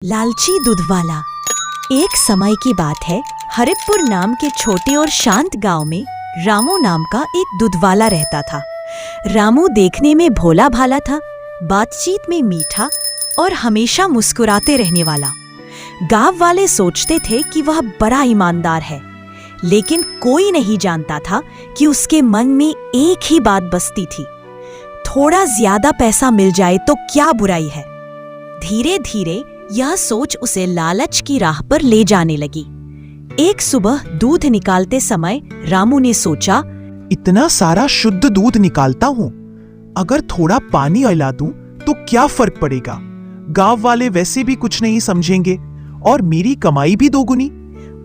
लालची दूधवाला। एक समय की बात है, हरिपुर नाम के छोटे और शांत गांव में रामू नाम का एक दूधवाला रहता था। रामू देखने में भोला भाला था, बातचीत में मीठा और हमेशा मुस्कुराते रहने वाला। गांव वाले सोचते थे कि वह बड़ा ईमानदार है, लेकिन कोई नहीं जानता था कि उसके मन में एक ही बात बसती थी, थोड़ा ज्यादा पैसा मिल जाए तो क्या बुराई है। धीरे धीरे यह सोच उसे लालच की राह पर ले जाने लगी। एक सुबह दूध निकालते समय रामू ने सोचा, इतना सारा शुद्ध दूध निकालता हूँ, अगर थोड़ा पानी मिला दूं तो क्या फर्क पड़ेगा। गांव वाले वैसे भी कुछ नहीं समझेंगे और मेरी कमाई भी दोगुनी।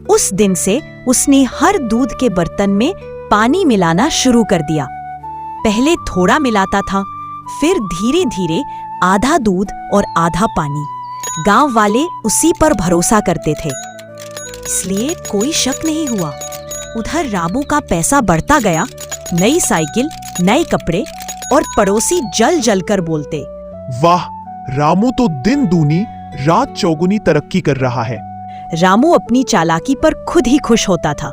उस दिन से उसने हर दूध के बर्तन में पानी मिलाना शुरू कर दिया। पहले थोड़ा मिलाता था, फिर धीरे धीरे आधा दूध और आधा पानी। गांव वाले उसी पर भरोसा करते थे, इसलिए कोई शक नहीं हुआ। उधर रामू का पैसा बढ़ता गया। नई साइकिल, नए कपड़े और पड़ोसी जल जल कर बोलते, वाह, रामू तो दिन दूनी रात चौगुनी तरक्की कर रहा है। रामू अपनी चालाकी पर खुद ही खुश होता था।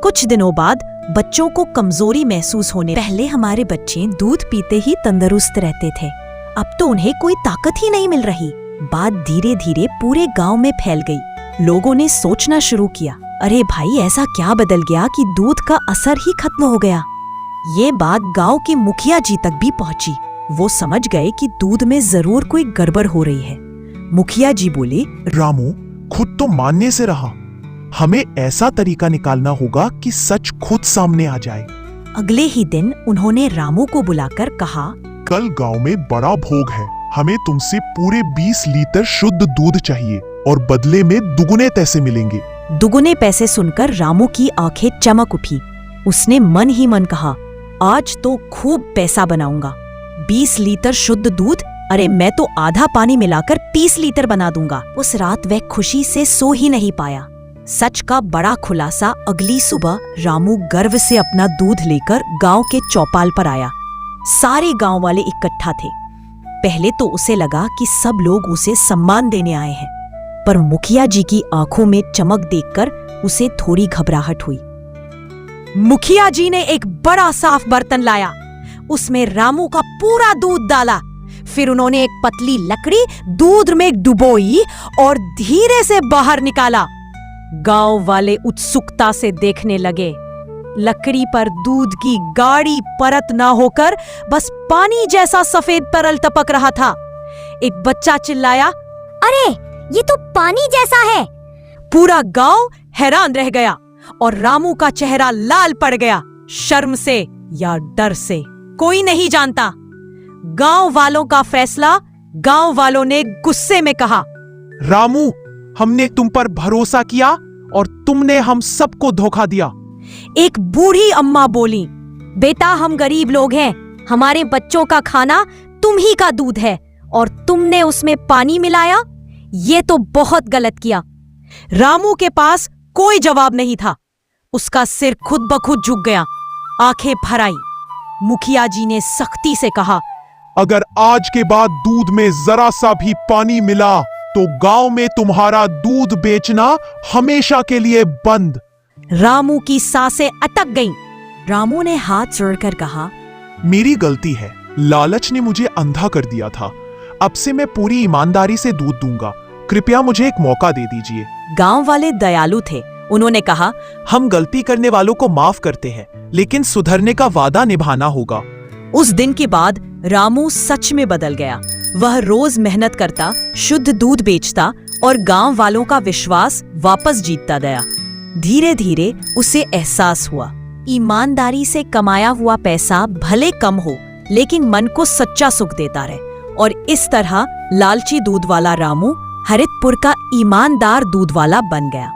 कुछ दिनों बाद बच्चों को कमजोरी महसूस होने। पहले हमारे बच्चे दूध पीते ही तंदुरुस्त रहते थे, अब तो उन्हें कोई ताकत ही नहीं मिल रही। बात धीरे धीरे पूरे गांव में फैल गई। लोगों ने सोचना शुरू किया, अरे भाई, ऐसा क्या बदल गया कि दूध का असर ही खत्म हो गया। ये बात गांव के मुखिया जी तक भी पहुंची। वो समझ गए कि दूध में जरूर कोई गड़बड़ हो रही है। मुखिया जी बोले, रामू, खुद तो मानने से रहा, हमें ऐसा तरीका निकालना होगा कि सच खुद सामने आ जाए। अगले ही दिन उन्होंने रामू को बुलाकर कहा, कल गांव में बड़ा भोग है, हमें तुमसे पूरे 20 लीटर शुद्ध दूध चाहिए और बदले में दुगुने पैसे मिलेंगे। दुगुने पैसे सुनकर रामू की आंखें चमक उठी। उसने मन ही मन कहा, आज तो खूब पैसा बनाऊंगा। 20 लीटर शुद्ध दूध, अरे मैं तो आधा पानी मिलाकर 30 लीटर बना दूंगा। उस रात वह खुशी से सो ही नहीं पाया। सच का बड़ा खुलासा अगली सुबह रामू गर्व से अपना दूध लेकर गांव के चौपाल पर आया। सारे गांव वाले इकट्ठा थे। पहले तो उसे लगा कि सब लोग उसे सम्मान देने आए हैं, पर मुखिया जी की आंखों में चमक देखकर उसे थोड़ी घबराहट हुई। मुखिया जी ने एक बड़ा साफ बर्तन लाया, उसमें रामू का पूरा दूध डाला। फिर उन्होंने एक पतली लकड़ी दूध में डुबोई और धीरे से बाहर निकाला। गांव वाले उत्सुकता से देखने लगे। लकड़ी पर दूध की गाढ़ी परत ना होकर बस पानी जैसा सफेद तरल टपक रहा था। एक बच्चा चिल्लाया, अरे, ये तो पानी जैसा है। पूरा गांव हैरान रह गया और रामू का चेहरा लाल पड़ गया। शर्म से या डर से कोई नहीं जानता। गांव वालों का फैसला। गांव वालों ने गुस्से में कहा, रामू, हमने तुम पर भरोसा किया और तुमने हम सबको धोखा दिया। एक बूढ़ी अम्मा बोली, बेटा, हम गरीब लोग हैं, हमारे बच्चों का खाना तुम ही का दूध है और तुमने उसमें पानी मिलाया, ये तो बहुत गलत किया। रामू के पास कोई जवाब नहीं था। उसका सिर खुद ब खुद झुक गया, आंखें भर आई। मुखिया जी ने सख्ती से कहा, अगर आज के बाद दूध में जरा सा भी पानी मिला तो गांव में तुम्हारा दूध बेचना हमेशा के लिए बंद। रामू की सांसें अटक गईं। रामू ने हाथ जोड़कर कहा, मेरी गलती है, लालच ने मुझे अंधा कर दिया था। अब से मैं पूरी ईमानदारी से दूध दूंगा, कृपया मुझे एक मौका दे दीजिए। गांव वाले दयालु थे। उन्होंने कहा, हम गलती करने वालों को माफ करते हैं, लेकिन सुधरने का वादा निभाना होगा। उस दिन के बाद रामू सच में बदल गया। वह रोज मेहनत करता, शुद्ध दूध बेचता और गांव वालों का विश्वास वापस जीतता गया। धीरे धीरे उसे एहसास हुआ, ईमानदारी से कमाया हुआ पैसा भले कम हो, लेकिन मन को सच्चा सुख देता रहे। और इस तरह लालची दूध वाला रामू हरितपुर का ईमानदार दूध वाला बन गया।